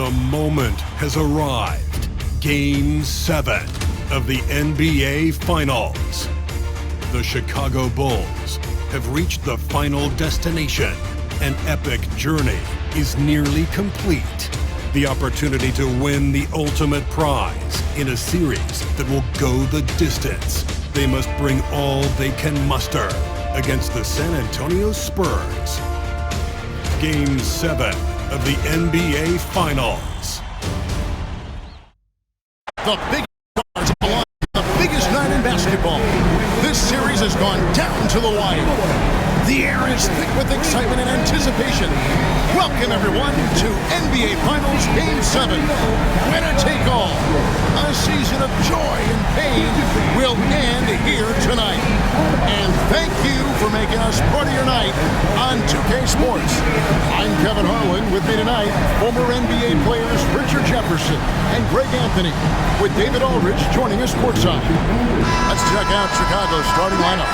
The moment has arrived. Game 7 of the NBA Finals. The Chicago Bulls have reached the final destination. An epic journey is nearly complete. The opportunity to win the ultimate prize in a series that will go the distance. They must bring all they can muster against the San Antonio Spurs. Game 7 of the NBA Finals. The big stars alive, the biggest night in basketball. This series has gone down to the wire. The air is thick with excitement and anticipation. Welcome, everyone, to NBA Finals Game 7. Winner take all. A season of joy and pain will end here tonight. And thank you for making us part of your night on 2K Sports. I'm Kevin Harlan. With me tonight, former NBA players Richard Jefferson and Greg Anthony, with David Aldridge joining us courtside. Let's check out Chicago's starting lineup.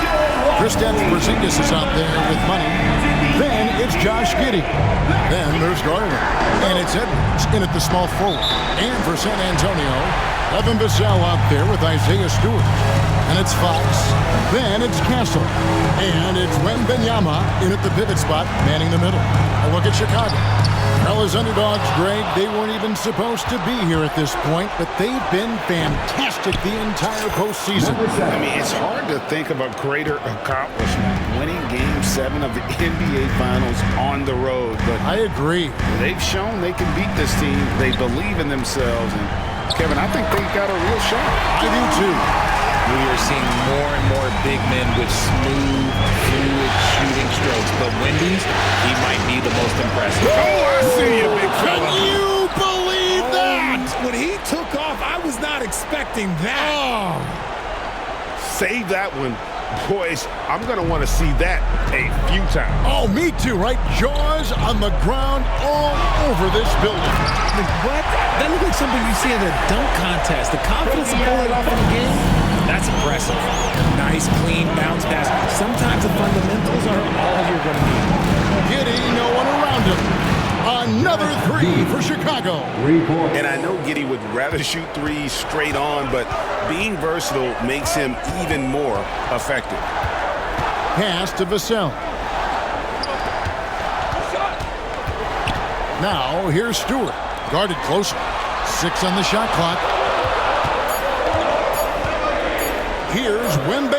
Kristaps Porzingis is out there with money. Then it's Josh Giddey. Then there's Garland. And it's Edwards in at the small forward. And for San Antonio, Evan Vassell out there with Isaiah Stewart. And it's Fox. Then it's Castle. And it's Wemby in at the pivot spot, manning the middle. A look at Chicago. Well, as underdogs, Greg, they weren't even supposed to be here at this point, but they've been fantastic the entire postseason. I mean, it's hard to think of a greater accomplishment, winning Game 7 of the NBA Finals on the road. But I agree. They've shown they can beat this team. They believe in themselves. And, Kevin, I think they've got a real shot. I do, too. We are seeing more and more big men with smooth, fluid shooting strokes. But Wemby's, he might be the most impressive. Oh, I see you, big fella. Can you believe that? When he took off, I was not expecting that. Oh. Save that one. Boys, I'm going to want to see that a few times. Oh, me too, right? Jaws on the ground all over this building. What? That looked like something you see in a dunk contest. The confidence to pull it off in the game, that's impressive. Nice, clean bounce pass. Sometimes the fundamentals are all you're going to need. Giddey, no one around him. Another three for Chicago. And I know Giddey would rather shoot threes straight on, but being versatile makes him even more effective. Pass to Vassell. Now, here's Stewart. Guarded closer. 6 on the shot clock. Here's Wemby.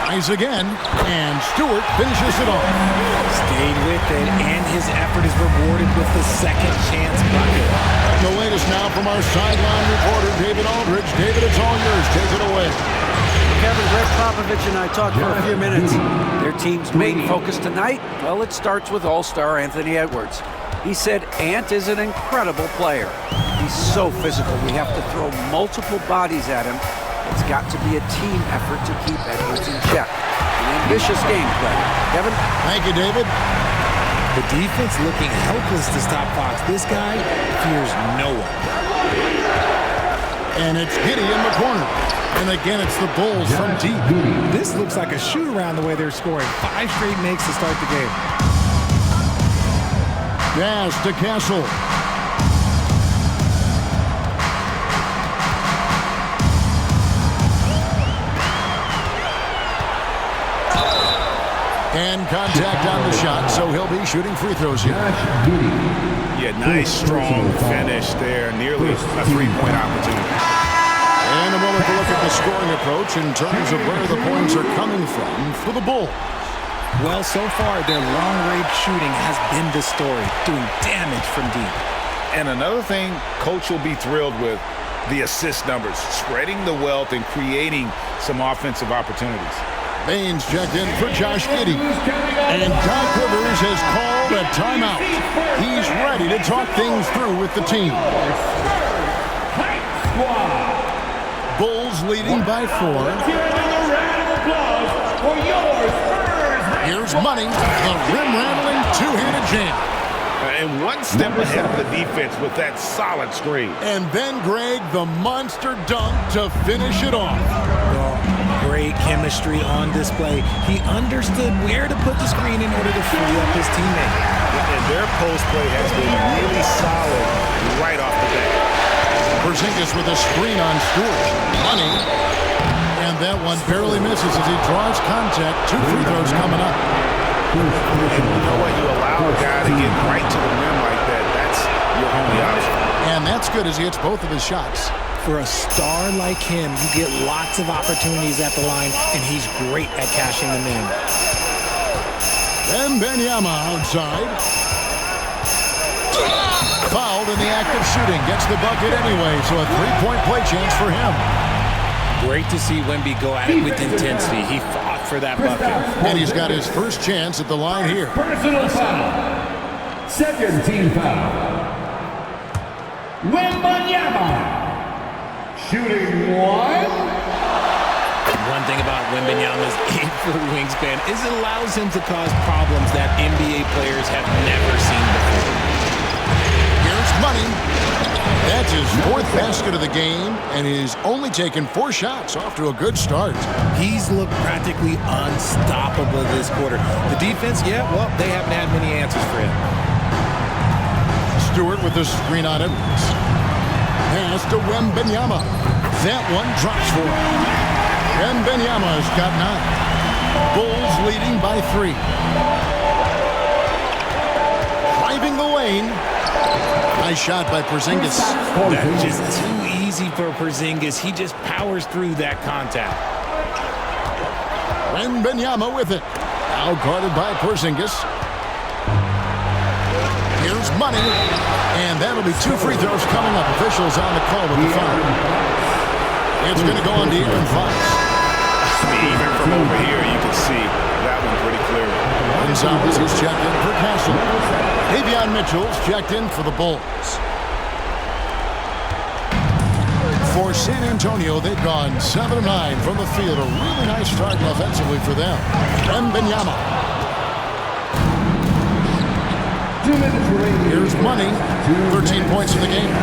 Tries again, and Stewart finishes it off. Stayed with it, and his effort is rewarded with the second chance bucket. The latest now from our sideline reporter, David Aldridge. David, it's all yours. Take it away. Kevin, Greg Popovich and I talked for a few minutes. Their team's main focus tonight, well, it starts with All-Star Anthony Edwards. He said Ant is an incredible player. He's so physical. We have to throw multiple bodies at him. It's got to be a team effort to keep Edwards in check. An ambitious game plan. Kevin? Thank you, David. The defense looking helpless to stop Fox. This guy fears no one. And it's Giddey in the corner. And again, it's the Bulls from deep. This looks like a shoot-around the way they're scoring. 5 straight makes to start the game. Pass to Castle. And contact on the shot, so he'll be shooting free throws here. Yeah, nice, strong finish there. Nearly a three-point opportunity. And a moment to look at the scoring approach in terms of where the points are coming from for the Bulls. Well, so far, their long-range shooting has been the story, doing damage from deep. And another thing Coach will be thrilled with, the assist numbers, spreading the wealth and creating some offensive opportunities. Baines checked in for Josh Giddey. And Doc Rivers has called a timeout. He's ready to talk things through with the team. Bulls leading by 4. Here's Money, the rim-rattling two-handed jam. And one step ahead of the defense with that solid screen. And then, Greg, the monster dunk to finish it off. Great great chemistry on display. He understood where to put the screen in order to free up his teammate. And their post play has been really solid right off the bat. Porzingis with a screen on Stewart. Money. And that one barely misses as he draws contact. 2 free throws coming up. And you know what? You allow a guy to get right to the rim like that. That's your only option. And that's good as he hits both of his shots. For a star like him, you get lots of opportunities at the line, and he's great at cashing them in. Wembenyama outside. Fouled in the act of shooting. Gets the bucket anyway, so a 3-point play chance for him. Great to see Wemby go at it with intensity. He fought for that bucket. And he's got his first chance at the line here. Personal foul. Second team foul. Wembenyama. Shooting 1. One thing about Wembenyama's 8-foot wingspan is it allows him to cause problems that NBA players have never seen before. Here's Money. That's his 4th basket of the game, and he's only taken 4 shots. Off to a good start. He's looked practically unstoppable this quarter. The defense, yeah, well, they haven't had many answers for him. Stewart with the screen on Edwards. Pass to Wembenyama. That one drops for him. Wembenyama's got 9. Bulls leading by 3. Driving the lane. Nice shot by Porzingis. That's just too easy for Porzingis. He just powers through that contact. Wembenyama with it. Now guarded by Porzingis. Here's Money. And that'll be 2 free throws coming up. Officials on the call with the foul. It's going to go on to Aaron Fox. Even from over here, you can see that one pretty clearly. Gonzalez is checked in for Castle. Davion Mitchell's checked in for the Bulls. For San Antonio, they've gone 7-9 from the field. A really nice start offensively for them. Wembenyama. 2 minutes remaining. Here's Money. 13 points in the game.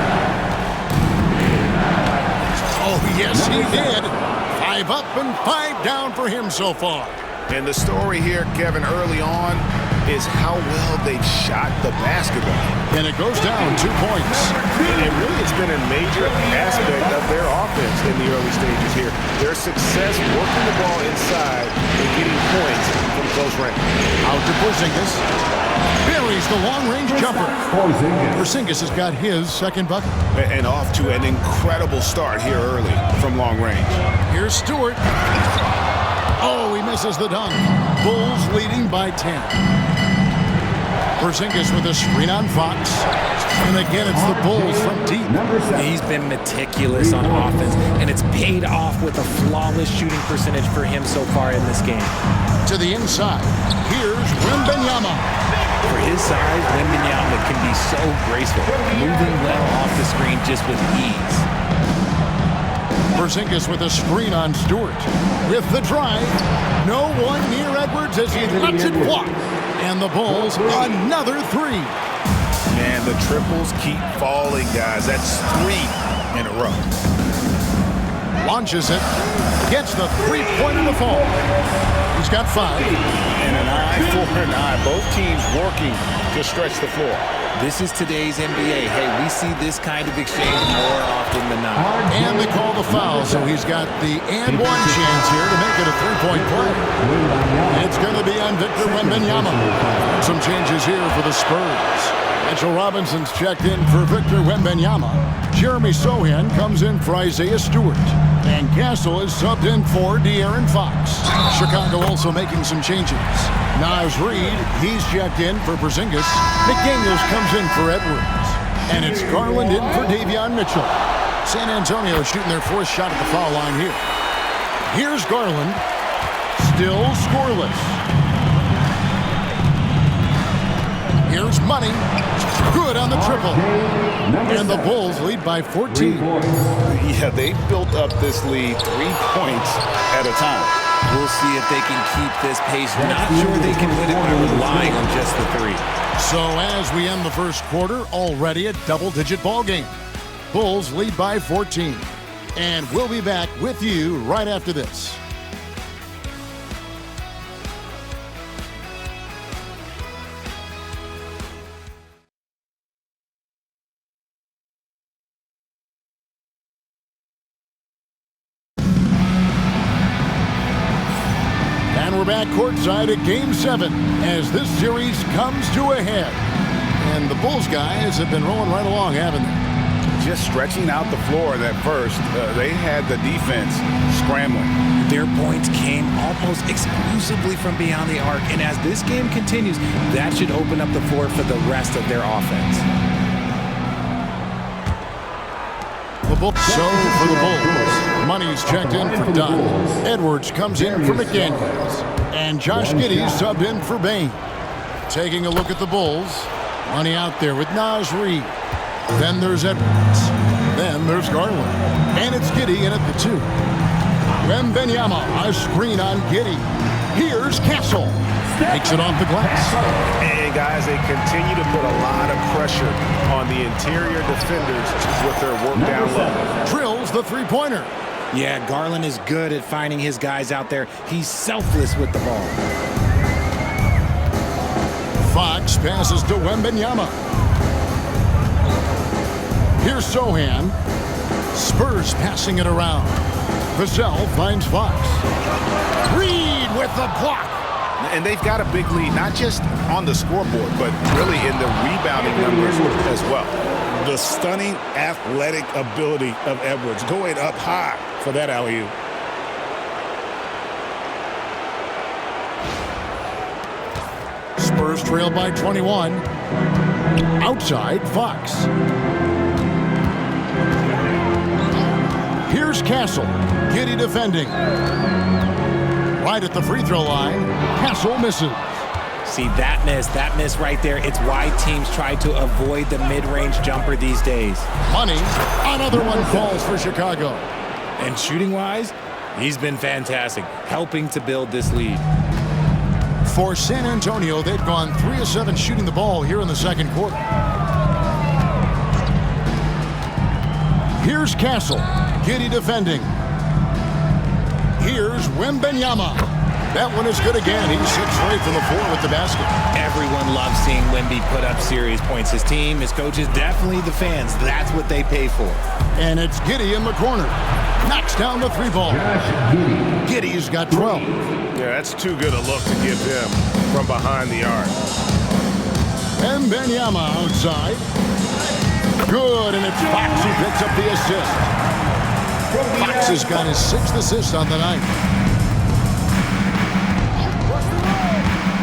Oh, yes, he did. 5 up and 5 down for him so far. And the story here, Kevin, early on is how well they've shot the basketball. And it goes down 2 points. And it really has been a major aspect of their offense in the early stages here. Their success working the ball inside and getting points from close range. Out to Porzingis. Buries the long-range jumper. Porzingis has got his 2nd bucket. And off to an incredible start here early from long range. Here's Stewart. Oh, he misses the dunk. Bulls leading by 10. Porzingis with a screen on Fox. And again, it's the Bulls from deep. He's been meticulous on offense, and it's paid off with a flawless shooting percentage for him so far in this game. To the inside. Here's Wembenyama. For his size, Wembenyama can be so graceful, moving well off the screen just with ease. Porzingis with a screen on Stewart. With the drive. No one near Edwards as he lets it block. And the Bulls, another 3. Man, the triples keep falling, guys. That's 3 in a row. Launches it. Gets the 3-pointer to fall. He's got 5. And an eye for an eye. Both teams working to stretch the floor. This is today's NBA. Hey, we see this kind of exchange more often than not. And they call the foul, so he's got the and 1 chance here to make it a 3-point play. It's going to be on Victor Wembanyama. Some changes here for the Spurs. Mitchell Robinson's checked in for Victor Wembanyama. Jeremy Sohan comes in for Isaiah Stewart. And Castle is subbed in for De'Aaron Fox. Chicago also making some changes. Naz Reid, he's checked in for Porzingis. McDaniels comes in for Edwards. And it's Garland in for Davion Mitchell. San Antonio shooting their 4th shot at the foul line here. Here's Garland. Still scoreless. Here's Money. Good on the triple. And the Bulls lead by 14. Yeah, they built up this lead 3 points at a time. We'll see if they can keep this pace. Not sure they can win it by relying on just the 3. So as we end the first quarter, already a double-digit ball game. Bulls lead by 14. And we'll be back with you right after this. back courtside at Game 7 as this series comes to a head. And the Bulls guys have been rolling right along, haven't they? Just stretching out the floor at first. They had the defense scrambling. Their points came almost exclusively from beyond the arc, and as this game continues, that should open up the floor for the rest of their offense. So for the Bulls, Money's checked in for Dunn. Edwards comes in for McDaniels. And Josh Giddey's subbed in for Bain. Taking a look at the Bulls. Money out there with Naz Reid. Then there's Edwards. Then there's Garland. And it's Giddey in at the 2. Wembenyama, a screen on Giddey. Here's Castle. Takes it off the glass. And guys, they continue to put a lot of pressure on the interior defenders with their work down low. Drills the three-pointer. Yeah, Garland is good at finding his guys out there. He's selfless with the ball. Fox passes to Wembenyama. Here's Sohan. Spurs passing it around. Vassell finds Fox. Reid with the block. And they've got a big lead, not just on the scoreboard, but really in the rebounding numbers as well. The stunning athletic ability of Edwards going up high for that alley-oop. Spurs trail by 21. Outside, Fox. Here's Castle. Giddey defending. Right at the free throw line. Castle misses. See, that miss right there, it's why teams try to avoid the mid-range jumper these days. Money. Another one falls for Chicago. And shooting-wise, he's been fantastic, helping to build this lead. For San Antonio, they've gone 3 of 7 shooting the ball here in the second quarter. Here's Castle. Giddey defending. Here's Wembenyama. That one is good again. He's 6 straight from the floor with the basket. Everyone loves seeing Wemby put up serious points. His team, his coaches, definitely the fans. That's what they pay for. And it's Giddey in the corner. Knocks down the 3-ball. Giddey's got 12. Yeah, that's too good a look to give him from behind the arc. Wembenyama outside. Good, and it's Fox who picks up the assist. Fox has got his 6th assist on the night.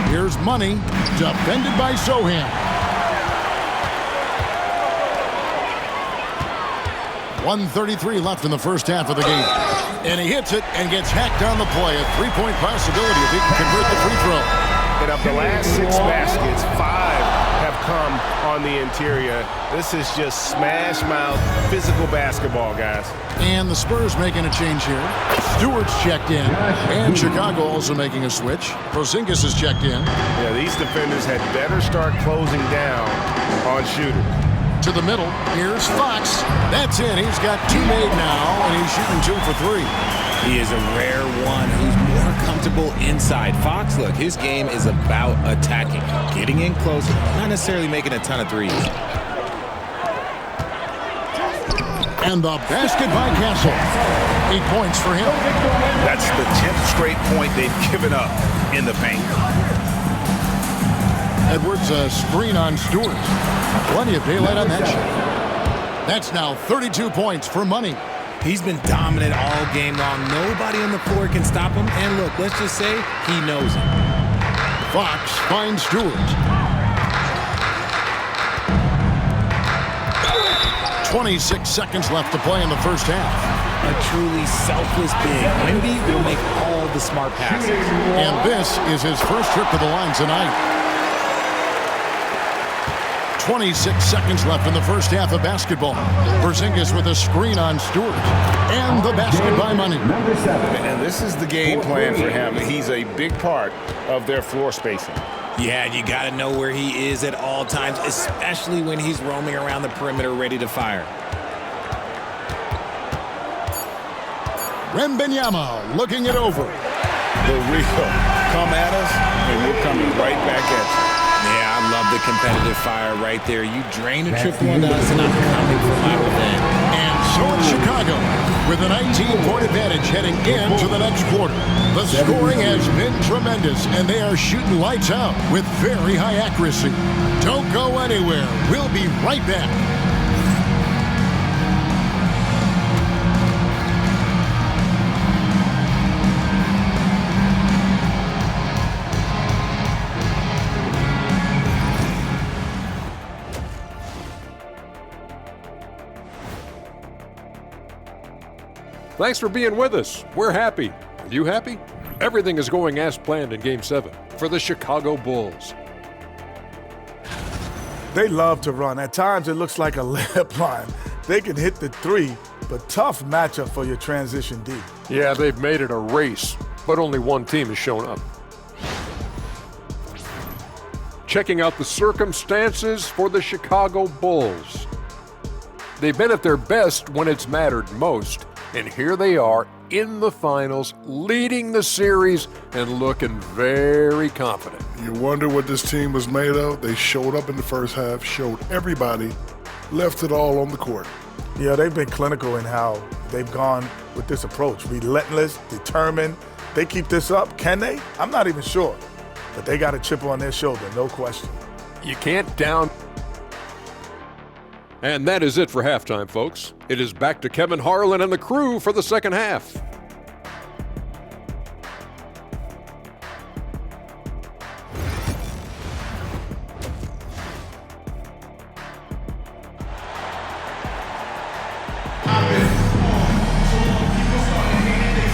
Here's Money, defended by Sohan. 1:33 left in the first half of the game. And he hits it and gets hacked on the play. A 3-point possibility if he can convert the free throw. And of the last 6 baskets, 5 have come on the interior. This is just smash mouth physical basketball, guys. And the Spurs making a change here. Stewart's checked in. And Chicago also making a switch. Porzingis is checked in. Yeah, these defenders had better start closing down on shooters. To the middle, here's Fox. That's it. He's got 2 made now, and he's shooting 2 for 3. He is a rare one who's more comfortable inside. Fox, look, his game is about attacking, getting in close, not necessarily making a ton of threes. And the basket by Castle. 8 points for him. That's the 10th straight point they've given up in the paint. Edwards, a screen on Stewart. Plenty of daylight on that shot. That's now 32 points for Money. He's been dominant all game long. Nobody on the floor can stop him. And look, let's just say he knows it. Fox finds Stewart. 26 seconds left to play in the first half. A truly selfless big. Wemby will make all the smart passes. And this is his first trip to the line tonight. 26 seconds left in the first half of basketball. Porzingis with a screen on Stewart. And the basket by Money. And this is the game plan for him. He's a big part of their floor spacing. Yeah, you got to know where he is at all times, especially when he's roaming around the perimeter ready to fire. Wembenyama looking it over. The real come at us, and we're coming right back at you. Yeah, I love the competitive fire right there. You drain a triple on us, and I'm coming for my revenge. And So it's Chicago with a 19-point advantage heading into the next quarter. The scoring has been tremendous, and they are shooting lights out with very high accuracy. Don't go anywhere. We'll be right back. Thanks for being with us. We're happy. Are you happy? Everything is going as planned in Game 7 for the Chicago Bulls. They love to run. At times, it looks like a layup line. They can hit the three, but tough matchup for your transition D. Yeah, they've made it a race, but only one team has shown up. Checking out the circumstances for the Chicago Bulls. They've been at their best when it's mattered most. And here they are in the finals, leading the series and looking very confident. You wonder what this team was made of? They showed up in the first half, showed everybody, left it all on the court. Yeah, they've been clinical in how they've gone with this approach. Relentless, determined. They keep this up. Can they? I'm not even sure. But they got a chip on their shoulder, no question. You can't down. And that is it for halftime, folks. It is back to Kevin Harlan and the crew for the second half.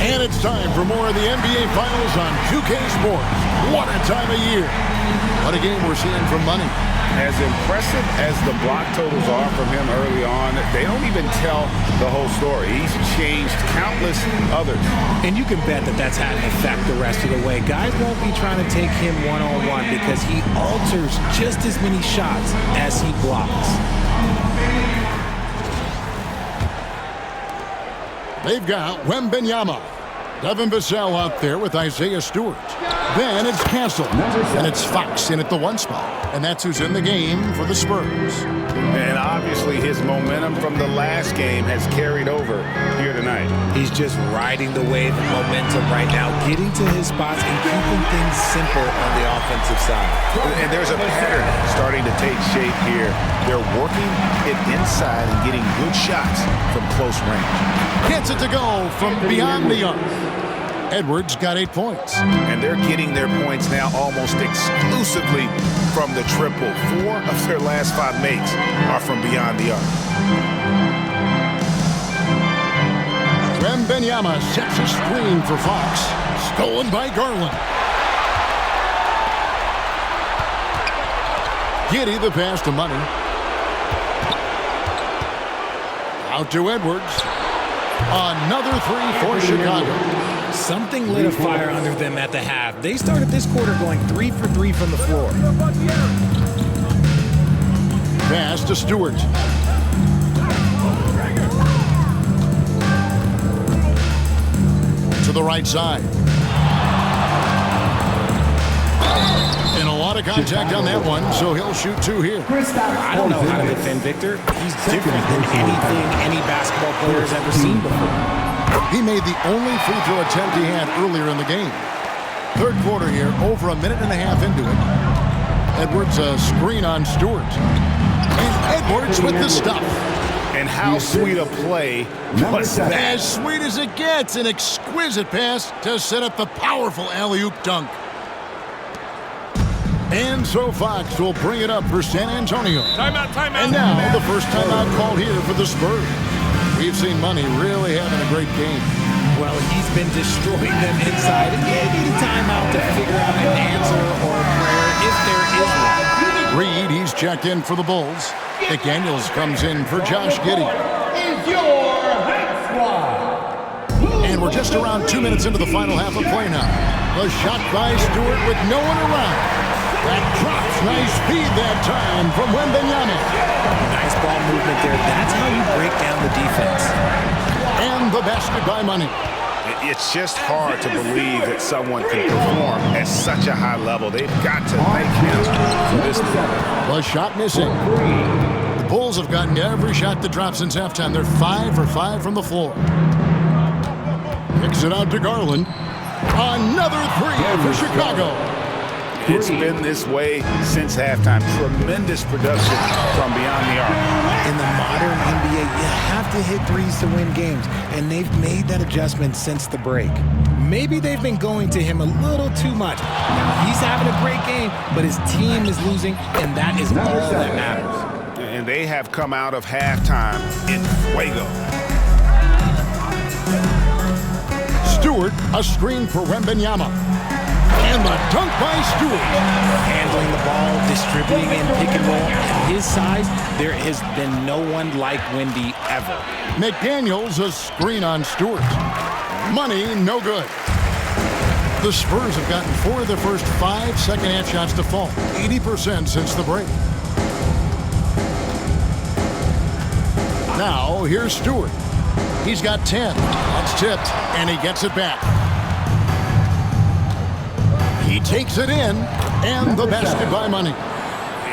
And it's time for more of the NBA Finals on 2K Sports. What a time of year. What a game we're seeing from Money. As impressive as the block totals are from him early on, they don't even tell the whole story. He's changed countless others. And you can bet that that's had an effect the rest of the way. Guys won't be trying to take him one-on-one because he alters just as many shots as he blocks. They've got Wemby, Devin Vassell out there with Isaiah Stewart. Then it's Castle, and it's Fox in at the one spot. And that's who's in the game for the Spurs. And obviously his momentum from the last game has carried over here tonight. He's just riding the wave of momentum right now, getting to his spots and keeping things simple on the offensive side. And there's a pattern starting to take shape here. They're working it inside and getting good shots from close range. Gets it to go from beyond the arc. Edwards got 8 points. And they're getting their points now almost exclusively from the triple. 4 of their last 5 makes are from beyond the arc. Wemby sets a screen for Fox. Stolen by Garland. Giddy the pass to Money. Out to Edwards. Another 3 for Chicago. Something lit a fire under them at the half. They started this quarter going 3 for 3 from the floor. Pass to Stewart. To the right side. And a lot of contact on that one, so he'll shoot 2 here. I don't know how to defend Victor. He's different than anything any basketball player has ever seen before. He made the only free throw attempt he had earlier in the game. Third quarter here, over a minute and a half into it. Edwards a screen on Stewart. And Edwards with the stuff. And how sweet a play was that? As sweet as it gets, an exquisite pass to set up the powerful alley-oop dunk. And so Fox will bring it up for San Antonio. Timeout. And now the first timeout called here for the Spurs. We've seen Money really having a great game. Well, he's been destroying them inside, and they need a timeout to figure out an answer or a prayer if there is one. Reed, he's checked in for the Bulls. McDaniels comes in for Josh Giddey. And we're just around 2 minutes into the final half of play now. The shot by Stewart with no one around. That drops. Nice feed that time from Wemby. Nice ball movement there. That's how you break down the defense. And the basket by Money. It's just hard to believe that someone can perform at such a high level. They've got to thank him for this. The shot missing. Bulls have gotten every shot to drop since halftime. They're 5 for 5 from the floor. Kicks it out to Garland. Another three for Chicago. It's been this way since halftime. Tremendous production from beyond the arc. In the modern NBA, you have to hit threes to win games, and they've made that adjustment since the break. Maybe they've been going to him a little too much. Now, he's having a great game, but his team is losing, and that is all that matters. And they have come out of halftime in fuego. Stewart, a screen for Wembenyama. And the dunk by Stewart. Handling the ball, distributing in pick and roll. At his size, there has been no one like Wemby ever. McDaniels, a screen on Stewart. Money, no good. The Spurs have gotten 4 of their first 5 second-half shots to fall. 80% since the break. Now, here's Stewart. He's got 10. That's tipped, and he gets it back. He takes it in, and the basket by Money.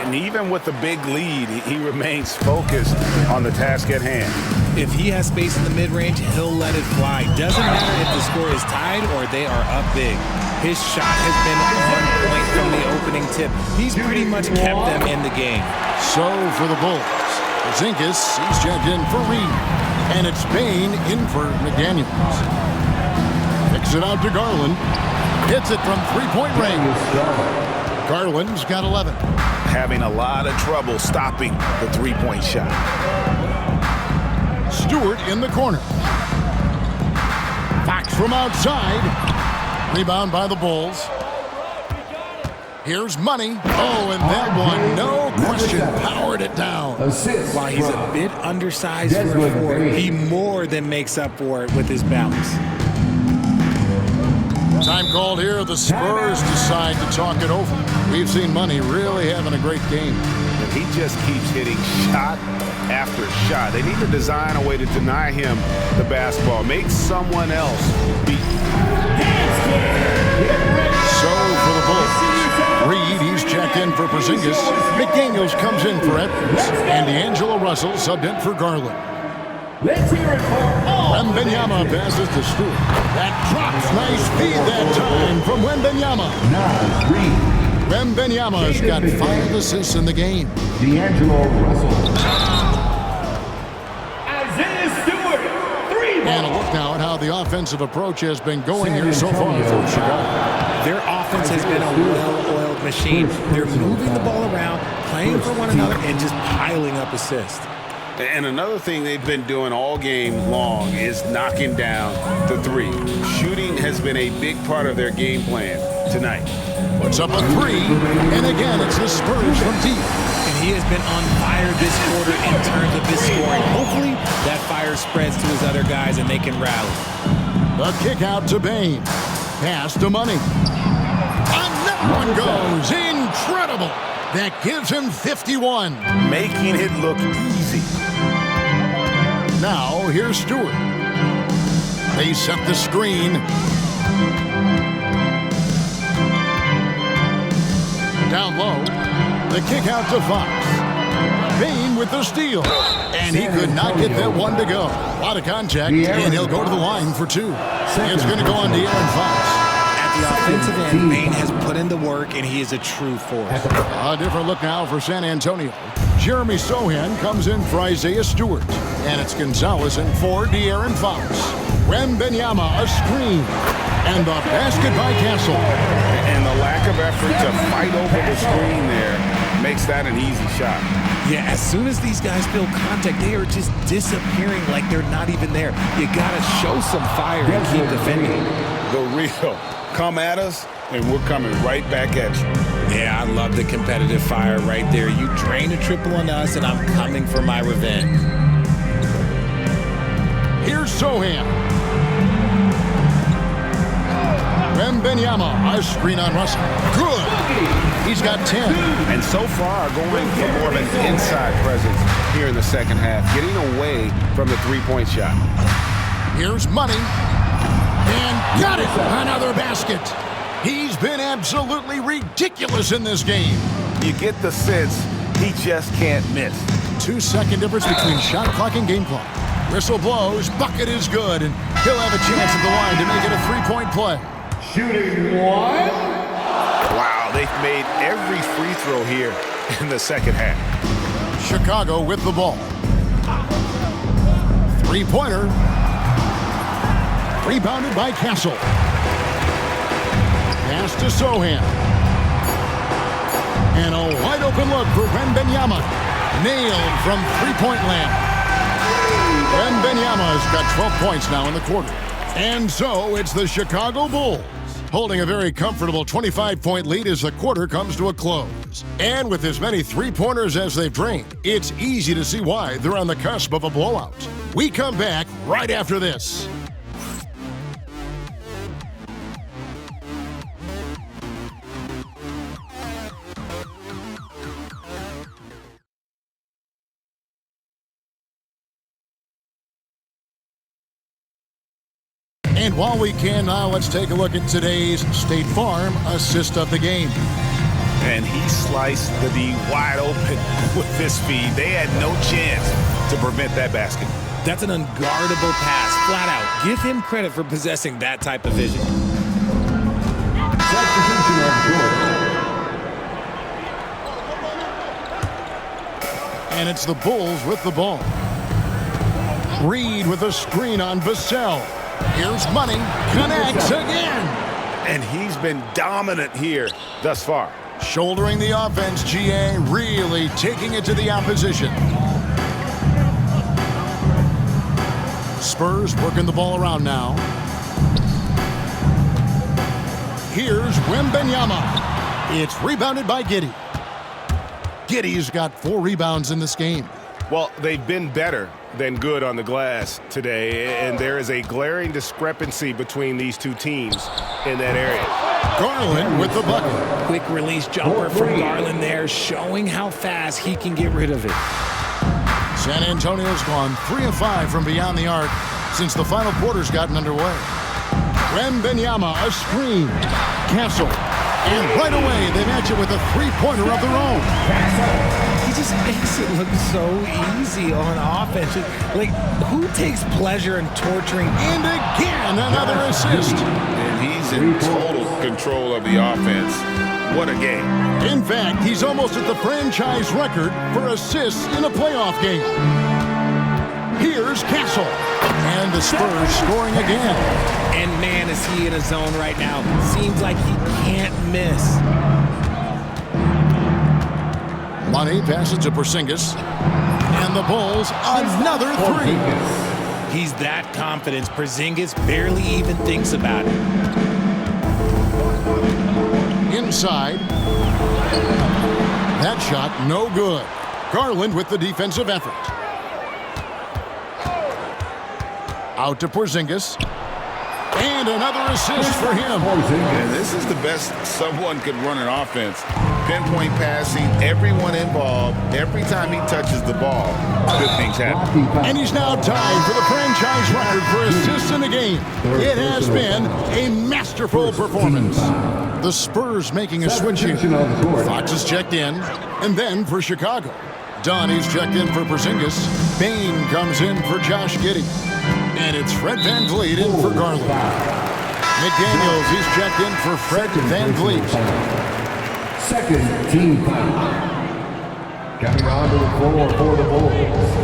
And even with the big lead, he remains focused on the task at hand. If he has space in the mid-range, he'll let it fly. Doesn't matter if the score is tied or they are up big. His shot has been on point from the opening tip. He's pretty much kept them in the game. So for the Bulls, Zinkas, he's checked in for Reed. And it's Bain in for McDaniels. Kicks it out to Garland. Hits it from three-point range. Garland's got 11. Having a lot of trouble stopping the three-point shot. Stewart in the corner. Fox from outside. Rebound by the Bulls. Here's Money. Oh, and that one, no question, powered it down. While he's a bit undersized for a 4, he more than makes up for it with his balance. Time called here. The Spurs decide to talk it over. We've seen Money really having a great game. And he just keeps hitting shot after shot. They need to design a way to deny him the basketball. Make someone else beat. So for the Bulls, Reed, he's checked in for Porzingis. McDaniels comes in for Edwards. And D'Angelo Russell subbed in for Garland. Let's hear it for Wembenyama passes to Stewart. That drops. Nice feed that time from Wembenyama. now Reed. Wembenyama's got 5 assists in the game. D'Angelo Russell. Isaiah Stewart, 3 ball. And a look now at how the offensive approach has been going here so far for Chicago. Their offense has been a well-oiled machine. They're moving the ball around, playing for one another, and just piling up assists. And another thing they've been doing all game long is knocking down the three. Shooting has been a big part of their game plan tonight. Puts up a 3, and again it's the Spurs from deep. And he has been on fire this quarter in terms of his scoring. Hopefully that fire spreads to his other guys and they can rally. The kick out to Bain. Pass to Money. Another one goes. Incredible. That gives him 51. Making it look easy. Now, here's Stewart. They set the screen. Down low. The kick out to Fox. Bain with the steal. And he could not get that one to go. A lot of contact, and he'll go to the line for 2. It's going to go on to Aaron Fox. At the offensive end, Bain has put in the work, and he is a true force. A different look now for San Antonio. Jeremy Sohan comes in for Isaiah Stewart. And it's Gonzalez in for De'Aaron Fox. Wembenyama, a screen. And the basket by Castle. And the lack of effort to fight over the screen there makes that an easy shot. Yeah, as soon as these guys feel contact, they are just disappearing like they're not even there. You got to show some fire and keep defending. The real. Come at us, and we're coming right back at you. Yeah, I love the competitive fire right there. You drain a triple on us, and I'm coming for my revenge. Here's Sohan. Wembenyama, a screen on Russell. Good. He's got 10. And so far, going for more of an inside presence here in the second half, getting away from the three-point shot. Here's Money. And got it! Another basket. He's been absolutely ridiculous in this game. You get the sense he just can't miss. 2-second difference between shot clock and game clock. Whistle blows, bucket is good, and he'll have a chance at the line to make it a three-point play. Shooting one. Wow, they've made every free throw here in the second half. Chicago with the ball. Three-pointer. Rebounded by Castle. Pass to Sohan. And a wide-open look for Wemby. Nailed from three-point land. Wemby has got 12 points now in the quarter. And so it's the Chicago Bulls holding a very comfortable 25-point lead as the quarter comes to a close. And with as many three-pointers as they've drained, it's easy to see why they're on the cusp of a blowout. We come back right after this. And while we can now, let's take a look at today's State Farm assist of the game. And he sliced the D wide open with this feed. They had no chance to prevent that basket. That's an unguardable pass, flat out. Give him credit for possessing that type of vision. And it's the Bulls with the ball. Reed with a screen on Vassell. Here's Money, connects again. And he's been dominant here thus far. Shouldering the offense, GA, really taking it to the opposition. Spurs working the ball around now. Here's Wemby. It's rebounded by Giddey. Giddey's got 4 rebounds in this game. Well, they've been better than good on the glass today, and there is a glaring discrepancy between these two teams in that area. Garland with the bucket. Quick release jumper from Garland there, showing how fast he can get rid of it. San Antonio's gone 3 of 5 from beyond the arc since the final quarter's gotten underway. Wemby, a screen. Castle. And right away, they match it with a three-pointer of their own. He just makes it look so easy on offense. Like, who takes pleasure in torturing? And again, another assist. And he's in total control of the offense. What a game. In fact, he's almost at the franchise record for assists in a playoff game. Here's Castle. And the Spurs scoring again. And man, is he in a zone right now. Seems like he can't miss. Money passes to Porzingis. And the Bulls, another three. He's that confident. Porzingis barely even thinks about it. Inside. That shot, no good. Garland with the defensive effort. Out to Porzingis. And another assist for him. And this is the best someone could run an offense. Pinpoint passing, everyone involved. Every time he touches the ball, good things happen. And he's now tied for the franchise record for assists in a game. It has been a masterful performance. The Spurs making a switch here. Fox is checked in. And then for Chicago, Donnie's checked in for Porzingis. Bain comes in for Josh Giddey. And it's Fred VanVleet in for Garland. McDaniels, he's checked in for Fred VanVleet. Second team foul. Coming onto the floor for the Bulls.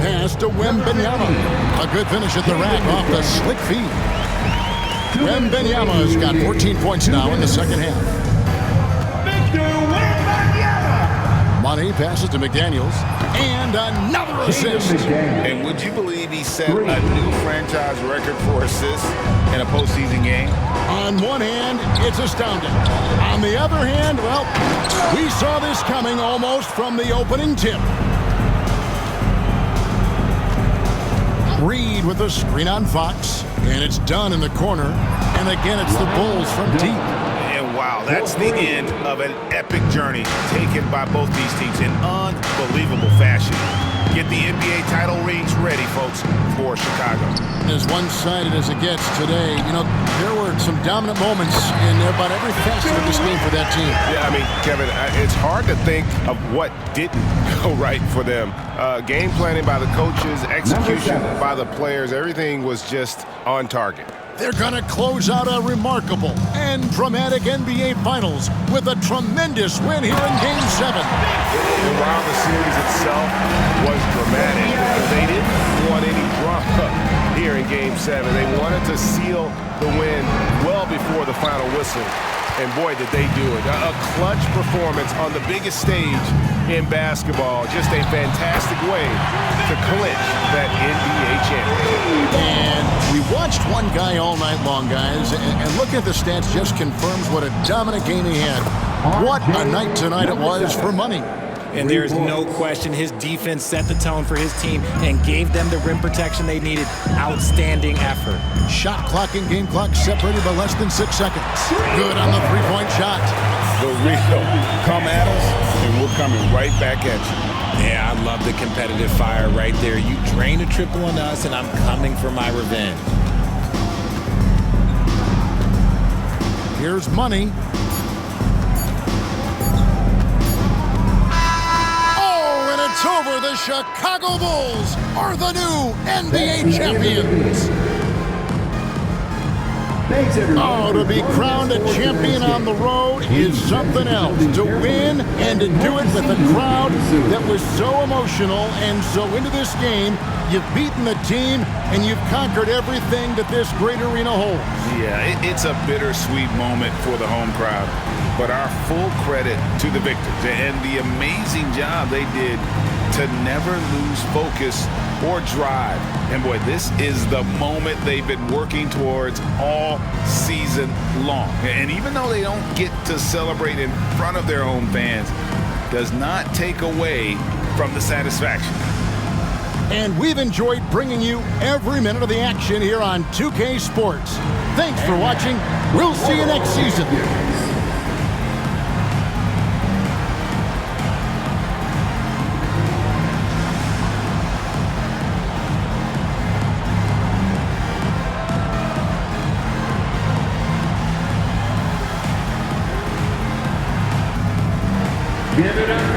Pass to Wemby. A good finish at the rack off the slick feed. Wemby has got 14 points now in the second half. Money passes to McDaniels. And another assist. And would you believe he set a new franchise record for assists in a postseason game? On one hand, it's astounding. On the other hand, well, we saw this coming almost from the opening tip. Reed with a screen on Fox. And it's done in the corner. And again, it's the Bulls from deep. Wow, that's the end of an epic journey taken by both these teams in unbelievable fashion. Get the NBA title rings ready, folks, for Chicago. As one-sided as it gets today, you know, there were some dominant moments in about every facet of this game for that team. Yeah, I mean, Kevin, it's hard to think of what didn't go right for them. Game planning by the coaches, execution by the players, everything was just on target. They're going to close out a remarkable and dramatic NBA Finals with a tremendous win here in Game 7. And while the series itself was dramatic, they didn't want any drama here in Game 7. They wanted to seal the win well before the final whistle. And boy, did they do it. A clutch performance on the biggest stage in basketball. Just a fantastic way to clinch that NBA championship. And we watched one guy all night long, guys, and looking at the stats just confirms what a dominant game he had. What a night tonight it was for Money. And there's no question his defense set the tone for his team and gave them the rim protection they needed. Outstanding effort. Shot clock and game clock separated by less than 6 seconds. Good on the three-point shot. The real. Come at us, and we're coming right back at you. Yeah, I love the competitive fire right there. You drain a triple on us, and I'm coming for my revenge. Here's Money. It's over. The Chicago Bulls are the new NBA champions. Thanks, everyone. Oh, to be crowned a champion on the road is something else. To win and to do it with a crowd that was so emotional and so into this game, you've beaten the team and you've conquered everything that this great arena holds. Yeah, it's a bittersweet moment for the home crowd. But our full credit to the victors and the amazing job they did to never lose focus or drive. And boy, this is the moment they've been working towards all season long. And even though they don't get to celebrate in front of their own fans, does not take away from the satisfaction. And we've enjoyed bringing you every minute of the action here on 2K Sports. Thanks for watching. We'll see you next season. Give it up.